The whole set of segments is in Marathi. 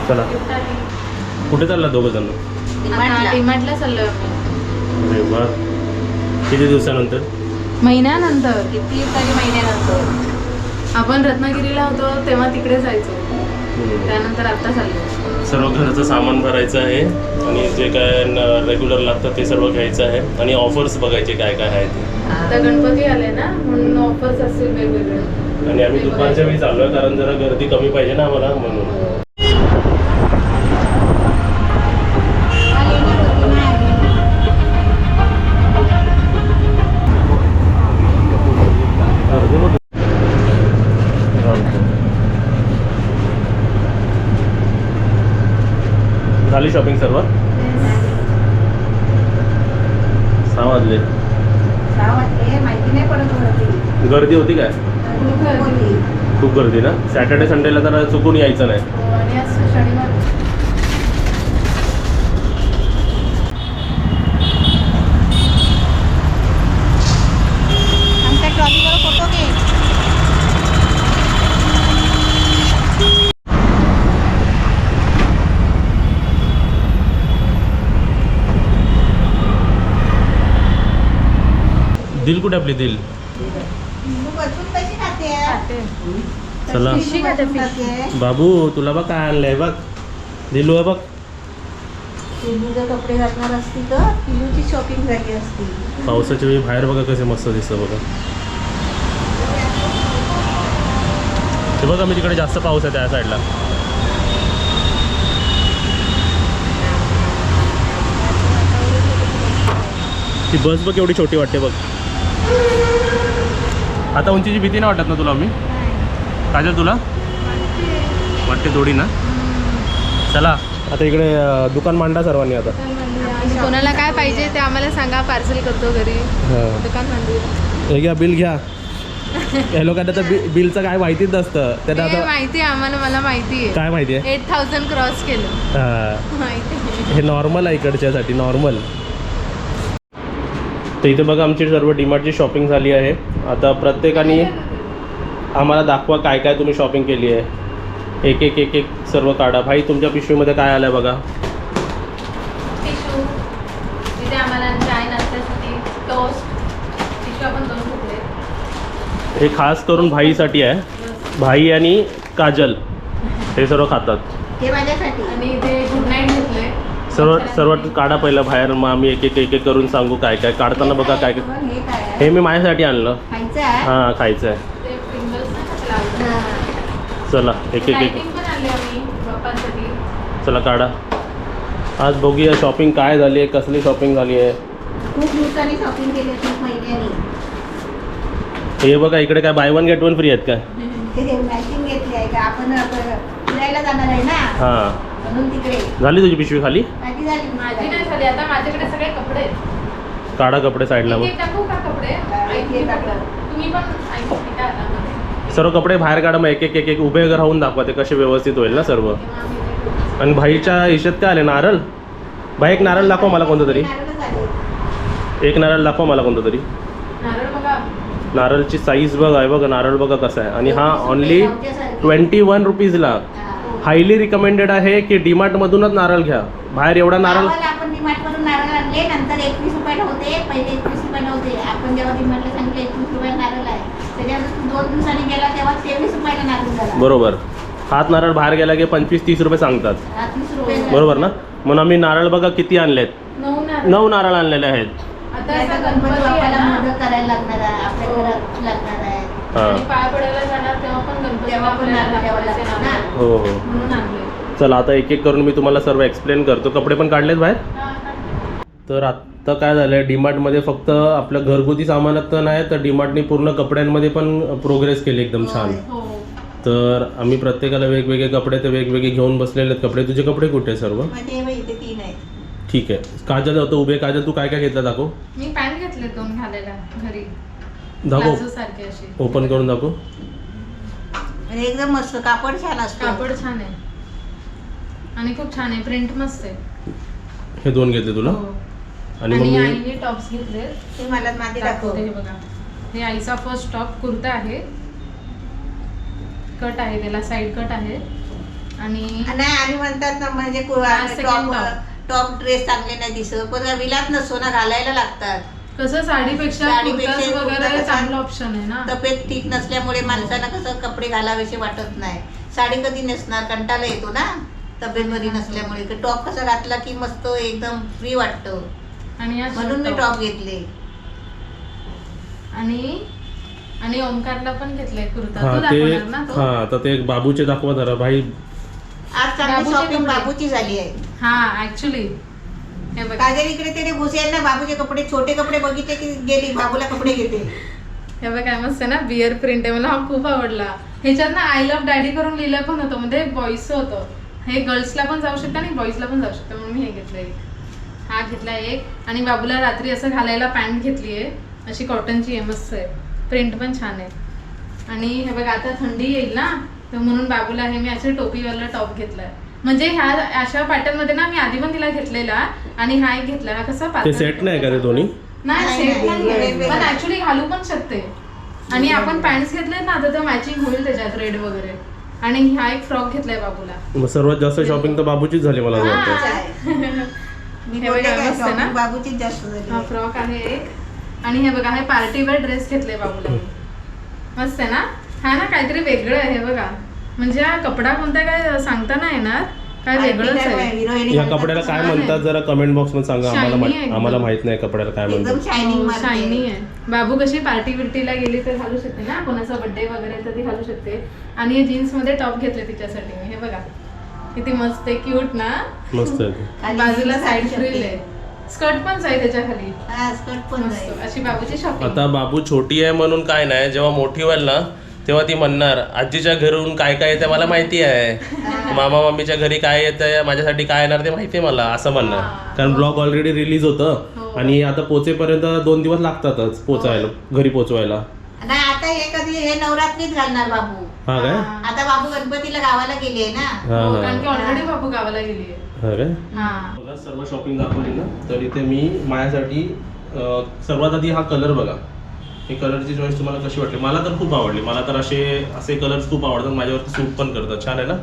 चला. कुठे चालला दोघं जण? डिमार्टला चाललोय आम्ही. अरे वा, किती दिवसानंतर? महिन्यानंतर. किती तरी महिन्यानंतर. आपण रत्नागिरीला होतो तेव्हा तिकडे जायचो, त्यानंतर आता चाललो. सर्व घराचं सामान भरायचं आहे आणि जे काय रेग्युलर लागतं ते सर्व घ्यायचं आहे आणि ऑफर्स बघायचे काय काय आहे ते. आता गणपती आले ना, म्हणून ऑफर्स असतील वेगवेगळे. आणि आम्ही दुपारच्या वेळी चाललोय कारण जरा गर्दी कमी पाहिजे ना आम्हाला, म्हणून. झाली शॉपिंग सर्व? 6 वाजले. माहिती नाही पडत. गर्दी होती काय? खूप गर्दी ना. सॅटर्डे संडेला तर चुकून यायचं नाही. आणि आज शनिवार. आमच्या ट्रॉलीवर फोटो घे. दिल कुठे आपली दिल? चला बाबू, तुला बघ काय आणलंय बघ. दिलू आहे बघ. पिलूचे कपडे घालणार असती तर पिलूची शॉपिंग झाली असती. पावसाच्या वेळी बाहेर बघा कसे मस्त दिसतं बघा. ते बघा मी तिकडे जास्त पाऊस आहे त्या साईडला. ती बस बघ एवढी छोटी वाटते बघ. आता उंचीची भीती नाही वाटत ना तुला? मी काजल तुला वाटते थोडी ना. चला आता इकडे दुकान मांडा सर्वांनी. आता कोणाला काय पाहिजे ते आम्हाला सांगा, पार्सल करतो घरी. दुकान मांडू. हे घ्या, बिल घ्या. हे लोकांना तर बिलचं काय माहितीच नसतं. त्यांना आता माहिती आहे आम्हाला. मला माहिती आहे. काय माहिती आहे? 8000 क्रॉस केलं. हां, माहिती. हे नॉर्मल आहे इकडच्यासाठी, नॉर्मल. तर इथे बघा आमची सर्व डीमार्टची शॉपिंग झाली आहे. आता प्रत्येकाने आम्हाला दाखवा काय काय तुम्ही शॉपिंग केली आहे. एक एक एक एक सर्व काढा. भाई तुमच्या पिशवीमध्ये काय आलं आहे बघा. टिशू. इथे आम्हाला चाय नाश्त्यासाठी टोस्ट. टिशू आपण 2 घेतले. हे खास करून भाईसाठी आहे. भाई आणि काजल हे सर्व खातात. हे माझ्यासाठी. आणि इथे गुड नाईट घेतले. सर्व काढा पहिलं बाहेर, मग आम्ही एक एक एक एक करून सांगू काय काय काढताना बघा काय काय. हे काय आहे? हे मी माझ्यासाठी आणलं. खायचं आहे? हां, खायचं आहे. ते पिंगल्स नाही का लावतात. चला एक एक एक लाइटिंग पण आणली आम्ही बाप्पांसाठी. चला काढा. आज बघूया शॉपिंग काय झाली आहे, कसली शॉपिंग झाली आहे. खूप दिवसांनी शॉपिंग केली, खूप महिन्यांनी. हे बघा इकडे काय बाय 1 गेट 1 फ्री आहेत काय? ते मॅचिंग घेतली आहे का? आपण फिरायला जाणार आहे ना, हां. म्हणून तिकडे. झाली तुझी पिशवी खाली? माझी झाली. माझी नाही झाली. आता माझ्याकडे सगळे कपडे आहेत. काढा कपडे साईडला. एक टाकू का कपडे? ऐक टाकलं. तुम्ही पण ऐकू का आता? सर्व कपडे बाहेर काढा, मग एक एक एक एक उभे राहून दाखवा ते कसे व्यवस्थित होईल ना सर्व. आणि भाईच्या हिशेत काय आले? नारळ. भाई एक नारळ दाखवा मला कोणतं तरी. एक नारळ दाखवा मला कोणतं तरी. नारळ बघा. नारळची साईज बघ आहे बघा. नारळ बघा कसा आहे. आणि हा ओनली 21 रुपीजला. हायली रिकमेंडेड आहे की डीमार्टमधूनच नारळ घ्या. बाहेर एवढा नारळ. आपण डीमार्टमधून नारळ आणले, नंतर 21 रुपयाला होते. पहिले 21 रुपयाला होते. आपण जेव्हा डीमार्टला सांगितलं 21 रुपयाला नारळ आहे, त्याच्यानंतर 2 दिवसांनी गेला तेव्हा 23 रुपयाला नारळ झाला. बरोबर. हात नारळ बाहेर गेला की 25-30 रुपये सांगतात. 30 रुपये. बरोबर ना. म्हणून आम्ही नारळ बघा किती आणलेत. 9 नारळ आणलेले आहेत. आता आता गणपती बाप्पाला मोदक करायला लागणार आहे, आपल्या घरात लागणार आहे. आणि पाय पडायला जाणार तेव्हा पण गणपती तेव्हा पण नारळ द्यावं लागतं ना. हो हो. म्हणून आणले. चला आता एक एक करून मी तुम्हाला सर्व एक्सप्लेन करतो. कपडे पण काढलेत बाहेर. तर आत्ता काय झालं आहे, डीमार्टमध्ये फक्त आपलं घरगुती सामानात तर नाही, तर डीमार्टने पूर्ण कपड्यांमध्ये पण प्रोग्रेस केली एकदम छान. हो. तर आम्ही प्रत्येकाला वेगवेगळे कपडे ते वेगवेगळे घेऊन बसलेले आहेत. कपडे तुझे कपडे कुठे आहे सर्व? म्हणजे इथे 3 आहेत. ठीक आहे. काजल होतं उभे. काजल तू काय काय घेतलं दाखव. मी पॅन्ट घेतले 2 घालायला घरी. दाखव. प्लाझो सारखे असे. ओपन करून दाखव. म्हणजे एकदम मस्त कापड छान असतं. कापड छान आहे आणि खूप छान आहे. प्रिंट मस्त आहे. हे 2 घेतले तुला. हो. आणि मग आणि मी आईने टॉप्स घेतले. ते मला माझे दाखव. दाखवते हे बघा. हे आईचा फर्स्ट टॉप कुर्ता आहे. कट आहे, त्याला साईड कट आहे. आणि आणि म्हणतात ना म्हणजे second टॉप ड्रेस चांगले नाही दिसत पण विलात नसतो ना घालायला लागतात. कसं साडीपेक्षा साडीपेक्षा कुर्ताच कुर्ता वगैरे कसा- चांगलं ऑप्शन आहे ना. तब्येत ठीक नसल्यामुळे माणसाला कसं कपडे घालावेसे वाटत नाही. साडी कधी नेसणार कंटाळा येतो ना तब्येत बरी नसल्यामुळे. टॉप कसा घातला की मस्त एकदम फ्री वाटतं आणि या म्हणून मी short टॉप घेतले. आणि ओमकारला पण घेतलाय कुर्ता. हा तो ते दाखवणार ना तो. हा तर ते बाबूचे दाखवा जरा भाई. आज चांगली बाबूचे शॉपिंग कपडे. बाबूची झाली आहे. हा ऍक्च्युली हे बघा, काजल इकडे तिथे घुसेल ना बाबूचे कपडे छोटे कपडे बघितले की गेली बाबूला कपडे घेते. हे बघा काय मस्त आहे ना, बिअर प्रिंट आहे. मला हा खूप आवडला. ह्याच्यात ना आय लव्ह डॅडी करून लिहिलं पण होतं, म्हणजे बॉईजचं होतं. हे गर्ल्सला पण जाऊ शकतं आणि बॉईजला पण जाऊ शकतं, म्हणून मी हे घेतलं एक. हा घेतला एक. आणि बाबूला रात्री असं घालायला पॅन्ट घेतली आहे, अशी कॉटनची आहे, मस्त आहे. प्रिंट पण छान आहे. आणि हे बघा आता थंडी येईल ना, तर म्हणून बाबूला हे मी असे टोपीवाला टॉप घेतलाय. म्हणजे ह्या अशा पॅटर्न मध्ये ना मी आधी पण तिला घेतलेला आणि हा एक घेतला. हा कसा ते पातळ सेट नाही का ते दोन्ही? नाही नाही, सेट नाही, नाही वेगवेगळं. पण ऍक्च्युली घालू पण शकते. आणि आपण पॅन्ट्स घेतले ना तर मॅचिंग होईल त्याच्यात रेड वगैरे. आणि हा एक फ्रॉक घेतलाय बाबूला. मग सर्वात जास्त शॉपिंग तर बाबूचीच झाली मला असं वाटतं. आहे. मी हे बोलले बघा काय मस्त आहे ना. shopping बाबूचीच जास्त झाली हा आहे. फ्रॉक आहे एक. आणि हे बघा हे पार्टीवेअर ड्रेस घेतले बाबूला. मस्त आहे ना. हा ना काहीतरी वेगळं आहे हे बघा. म्हणजे हा कपडा कोणता काय सांगता नाही येणार, काय वेगळंच आहे. हिरोईनी या घालतात कपड्याला तसं काय छान म्हणतात आहे. जरा कमेंट बॉक्स मध्ये सांगा. Shiny आहे आम्हाला एकदम. आम्हाला माहित नाही कपड्याला काय एकदम म्हणतात. शायनिंग शायनी आहे. बाबू कशी पार्टी बिर्टीला गेली तर घालू शकते ना, कोणाचा बर्थडे वगैरे तर ती घालू शकते. आणि हे जीन्स मध्ये टॉप घेतले तिच्यासाठी मी. हे बघा किती मस्त आहे, क्यूट ना. मस्त आहे ते. बाजूला साईड फ्रिल आहे, स्कर्ट पण आहे त्याच्या खाली. स्कर्ट पण मस्त जाईल. अशी बाबूची शॉपिंग. आता बाबू छोटी आहे म्हणून काय नाही, जेव्हा मोठी व्हाल ना तेव्हा ती म्हणणार आजीच्या घरून काय काय येतं मला माहिती आहे, मामा मम्मीच्या घरी काय येतं माझ्यासाठी काय येणार ते माहिती आहे मला, असं म्हणणार. कारण ब्लॉग ऑलरेडी रिलीज होतं आणि आता पोचेपर्यंत 2 दिवस लागतातच पोचायला, घरी पोचवायला. नाही आता हे कधी हे नवरात्रीत घालणार बाबू. हा काय? आता बाबू गणपतीला गावाला गेली आहे ना. हा हो, हा कारण की ऑलरेडी बाबू गावाला गेली आहे. हा काय? हा बघा सर्व शॉपिंग दाखवली ना, तर इथे मी माझ्यासाठी सर्वात आधी हा कलर बघा. ही कलरची चॉईस तुम्हाला कशी वाटली? मला तर खूप आवडली. मला तर असे कलर्स खूप आवडतात, माझ्यावरती सूट पण करतात. छान आहे ना.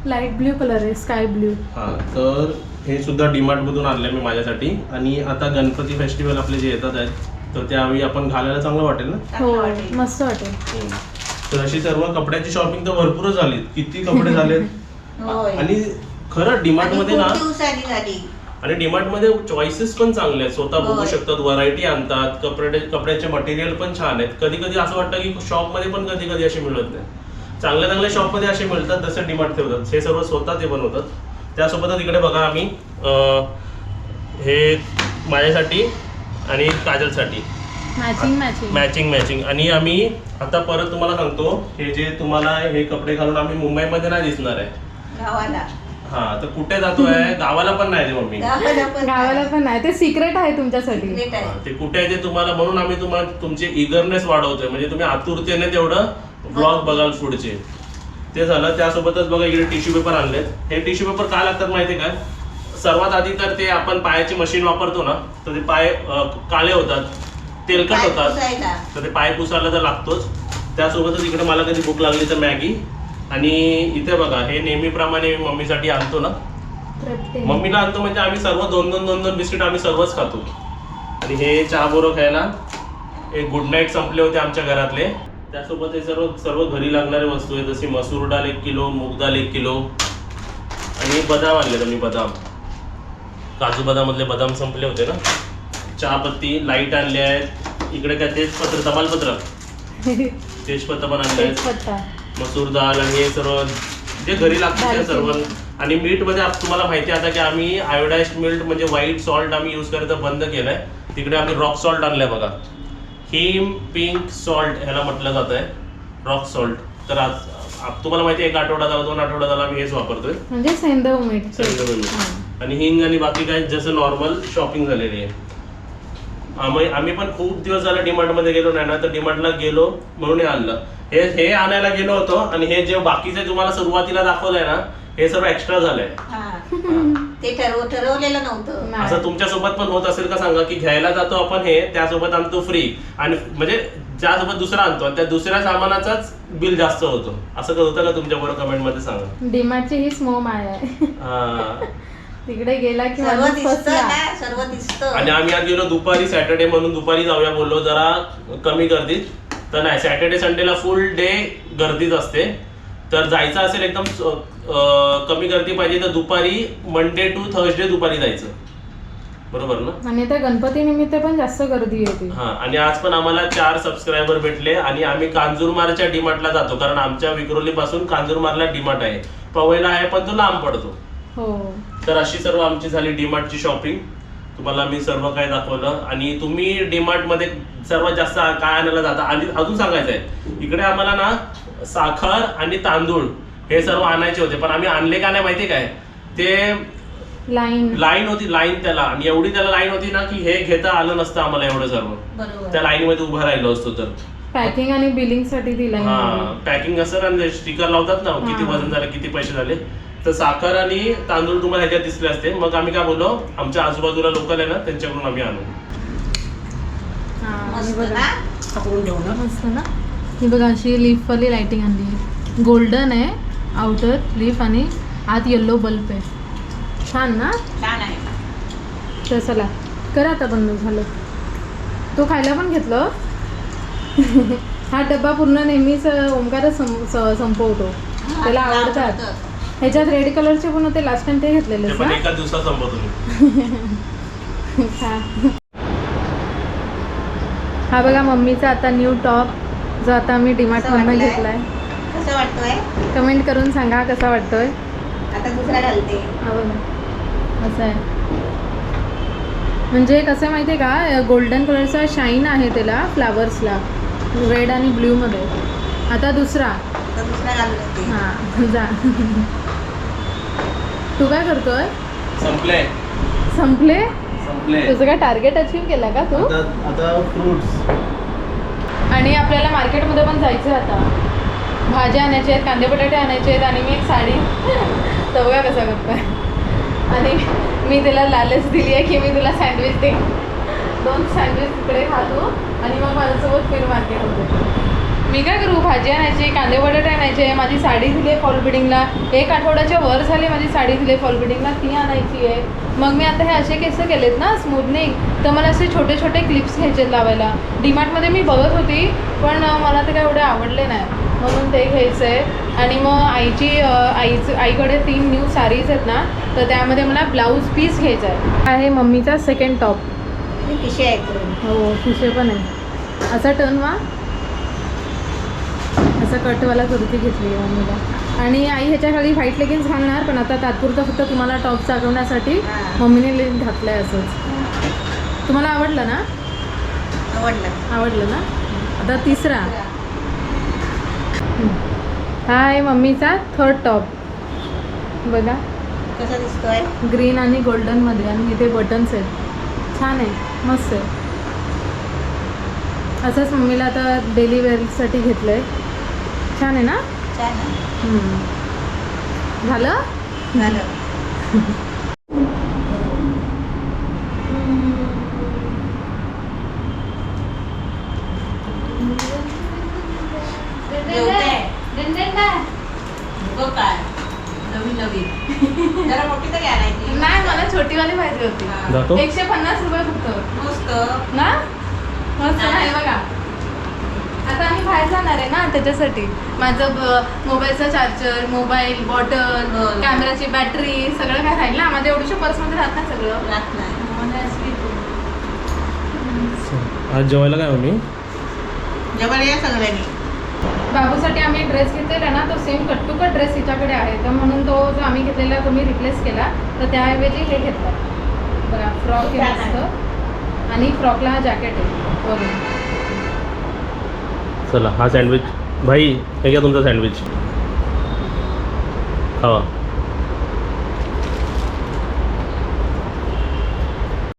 लाईट ब्ल्यू कलर आहे, स्काय ब्ल्यू. हां तर हे सुद्धा डीमार्टमधून आणलं मी माझ्यासाठी. आणि आता गणपती फेस्टिवल आपले जे येतात आहेत तर त्यावेळी आपण घालायला चांगलं वाटेल ना. हो मस्त वाटेल. तर अशी सर्व कपड्याची शॉपिंग तर भरपूरच झाली. किती कपडे झालेत. होय. आणि खरं डीमार्टमध्ये ना, आणि खूप दिवसांनी झाली. आणि डीमार्टमध्ये चॉईसेस पण चांगले आहेत. स्वतः बघू होय. शकतात, व्हरायटी आणतात, कपड्याचे मटेरियल पण छान आहेत. कधी कधी असं वाटतं की शॉपमध्ये पण कधी कधी असे मिळत नाही. चांगल्या चांगल्या शॉपमध्ये असे मिळतात जसं डीमार्ट ठेवतात. हे सर्व स्वतः ते बनवतात. त्यासोबतच इकडे बघा आम्ही हे माझ्यासाठी आणि काजलसाठी मॅचिंग. आणि आम्ही आता परत तुम्हाला सांगतो, हे जे तुम्हाला हे कपडे घालून आम्ही मुंबईमध्ये नाही दिसणार आहे. गावाला हा तर कुठे जातोय? गावाला पण नाही मम्मी. गावाला पण नाही, ते सिक्रेट आहे तुमच्यासाठी. Secret आहे. ते कुठे आहे ते तुम्हाला, म्हणून आम्ही तुम्हाला तुमचे इगरनेस वाढवतोय, म्हणजे तुम्ही आतुरतेने तेवढं ब्लॉग बघाल पुढचे. ते झालं. त्यासोबतच बघा इकडे टिश्यू पेपर आणलेत. हे टिश्यू पेपर काय लागतात माहिती काय? सर्वात आधी तर ते आपण पायाची मशीन वापरतो ना, तर ते पाय काळे होतात, तेलकट पाय होतात, पुसायला. तर ते पाय पुसायला तर लागतोच. त्यासोबतच इकडे मला कधी भूक लागली तर मॅगी. आणि इथे बघा हे नेहमीप्रमाणे मी मम्मीसाठी आणतो ना, मम्मीला आणतो म्हणजे आम्ही सर्व दोन बिस्किट आम्ही सर्वच खातो. आणि हे चहा बोरो खायला एक गुड नाईट संपले होते आमच्या घरातले. त्यासोबत हे सर्व घरी लागणारे वस्तू आहेत, जशी मसूर डाळ 1 किलो, मूग डाळ 1 किलो आणि बदाम आणले. मी बदाम, काजू बदाममधले बदाम संपले होते ना. चहापत्ती लाईट आणले आहेत. इकडे काय तेजपत्र, तमालपत्र, तेजपत्ता पण आणले आहेत. मसूर डाळ आणि हे सर्व जे घरी लागतं ते सर्व. आणि मीठमध्ये तुम्हाला माहिती आहे आता की आम्ही आयोडाइज्ड मीठ म्हणजे व्हाईट सॉल्ट आम्ही यूज करायचं बंद केलंय. तिकडे आम्ही रॉक सॉल्ट आणलंय बघा. हिम पिंक सॉल्ट ह्याला म्हटलं जात आहे, रॉक सॉल्ट. तर आज तुम्हाला माहिती आहे 1 आठवडा झाला, 2 आठवडा झाला आम्ही हेच वापरतोय, म्हणजे सेंधव मीठ. आणि हिंग आणि बाकी काय जसं नॉर्मल शॉपिंग झालेली आहे. आम्ही पण खूप दिवस झाले डीमार्टमध्ये गेलो नाही ना, तर डीमार्टला गेलो म्हणून हे आणलं. हे आणायला गेलो होतो. आणि हे जे बाकीचे तुम्हाला सुरुवातीला दाखवलंय ना, हे सर्व एक्स्ट्रा झालंय. ते ठरवलेलं नव्हतं. असं तुमच्या सोबत पण होत असेल का सांगा, की घ्यायला जातो आपण हे, त्यासोबत आणतो फ्री. आणि म्हणजे त्यासोबत दुसरा आणतो आणि त्या दुसऱ्या सामानाचाच बिल जास्त होतो. असं होतं का तुमच्याबरोबर? कमेंट मध्ये सांगा. डीमार्टची ही स्मो माय आहे. हा. तिकडे गेला की सर्व माणूस दिसतं फसला. ना, सर्व दिसतं. आणि आम्ही आज गेलो दुपारी, सॅटर्डे म्हणून दुपारी जाऊया बोललो, जरा कमी गर्दीत. तर नाही, सॅटर्डे संडेला फुल डे गर्दीच असते. तर जायचं असेल एकदम कमी गर्दी पाहिजे तर दुपारी, मंडे टू थर्सडे दुपारी जायचं, बरोबर ना? आणि त्या गणपती निमित्त पण जास्त गर्दी होती. हा. आणि आज पण आम्हाला 4 सबस्क्रायबर भेटले आणि आम्ही कांजूरमारच्या डीमार्टला जातो, कारण आमच्या विक्रोली पासून कांजूरमारला डीमार्ट आहे. पवईला आहे पण तो लांब पडतो. हो. तर अशी सर्व आमची झाली डीमार्टची शॉपिंग. तुम्हाला मी सर्व काय दाखवलं. आणि तुम्ही डीमार्ट मध्ये सर्वात जास्त काय आणायला जाता? आणि अजून सांगायचं आहे, इकडे आम्हाला ना साखर आणि तांदूळ हे सर्व आणायचे होते, पण आम्ही आणले का नाही माहिती काय? ते लाईन होती, लाईन त्याला, आणि एवढी त्याला लाईन होती ना की हे घेता आलं नसतं आम्हाला एवढं सर्व. बरोबर. त्या लाईन मध्ये उभं राहिलो असतो तर. पॅकिंग आणि बिलिंग साठी ती लाईन. हा, पॅकिंग असं आणि स्टिकर लावतात ना किती वजन झालं, किती पैसे झाले. तर साखर आणि तांदूळ तुम्हाला ह्याच्यात दिसले असते. मग आम्ही काय बोललो, आमच्या आजूबाजूला लोकल आहे ना त्यांच्याकडून आम्ही आणू. मस्त ना? पकडून घेऊ ना. मस्त ना. ही बघा अशी लीफ वाली लाइटिंग आणली आहे. गोल्डन आहे आउटर लीफ आणि आत येल्लो बल्ब आहे. छान ना? छान आहे. तर चला करा आता बंद झालं. तो खायला पण घेतलं. हा डब्बा पूर्ण नेहमीच ओंकारच संपवतो. त्याला आवडतात. ह्याच्यात रेड कलरचे पण होते लास्ट टाइम, ते घेतलेले ते पण एका दिवसात संपवतो मी. हा बघा मम्मीचा आता न्यू टॉप, जो आता आम्ही डीमार्ट मधून घेतलाय. कसं वाटतोय? कमेंट करून सांगा कसा वाटतोय. आता दुसरा घालते. हा बघा असं आहे. म्हणजे कसं आहे माहिती आहे का, गोल्डन कलरचा शाईन आहे त्याला फ्लावर्सला, रेड आणि ब्ल्यू मध्ये. आता दुसरा. आता दुसरा घालते. हा जा. तू काय करतोय? संपले. तुझं काय टार्गेट अचीव केला का तू? आता फ्रुट्स. आणि आपल्याला मार्केटमध्ये पण जायचं आता. भाज्या आणायच्या आहेत, कांदे बटाटे आणायचे आहेत, आणि मी एक साडी. तर बघा कसा करतोय. आणि मी तिला लालच दिली आहे की मी तुला सँडविच दे, 2 सँडविच तिकडे खातो आणि मग माझ्यासोबत फिर मार्केट होते. मी काय करू, भाजी आणायची, कांदे बटाटे आणायचे, माझी साडी दिली आहे फॉल बिडिंगला, 1 आठवड्याच्या वर झाले माझी साडी दिली आहे फॉल बिडिंगला, ती आणायची आहे. मग मी आता हे असे केस केलेत ना स्मूथनिंग, तर मला असे छोटे छोटे क्लिप्स घ्यायचे लावायला. डीमार्टमध्ये मी बघत होती पण मला ते काय एवढे आवडले नाही, म्हणून ते घ्यायचं आहे. आणि मग आईकडे 3 न्यू साडीज आहेत ना, तर त्यामध्ये मला ब्लाऊज पीस घ्यायचा आहे मम्मीचा सेकंड टॉप. पिशे आहेत. हो पिशे पण आहे. असा टर्न वा, असा कटवाला कुर्ती घेतली आहे मम्मीला. आणि आई ह्याच्या खाली व्हाईट लेगिन्स घालणार, पण आता तात्पुरतं फक्त तुम्हाला टॉप चालवण्यासाठी मम्मीने घातलं आहे असंच. तुम्हाला आवडलं ना? आवडलं ना? आता तिसरा. हा आहे मम्मीचा थर्ड टॉप. बघा कसा दिसतोय? ग्रीन आणि गोल्डनमध्ये, आणि इथे बटन्स आहेत. छान आहे, मस्त आहे. असंच मम्मीला आता डेली वेअरसाठी घेतलं आहे. छान आहे ना? छान आहे. झालं? काय नवीन जरा मोठी तरी आणायची. नाही, मला छोटीवाली पाहिजे होती. जातो? 150 रुपये फक्त मस्त ना. मस्त आहे बघा. आता आम्ही बाहेर जाणार आहे ना, त्याच्यासाठी माझं मोबाईलचा चार्जर, मोबाईल, बॉटल, कॅमेराची बॅटरी सगळं काय राहील ना. माझ्या एवढ्याशा पर्समध्ये राहत नाही सगळं. राहत नाही. आज जेवायला काय मम्मी? जेवण या सगळ्यांनी. बाबूसाठी आम्ही ड्रेस घेतलेला ना, तो same cut to cut dress तिच्याकडे आहे, तर म्हणून तो जो आम्ही घेतलेला तो मी रिप्लेस केला. तर त्याऐवजी हे घेतलं बघा, फ्रॉक हे मस्त, आणि फ्रॉकला हा जॅकेट आहे वरून. चला हा सँडविच भाई, हे घ्या तुमचा सँडविच खावा.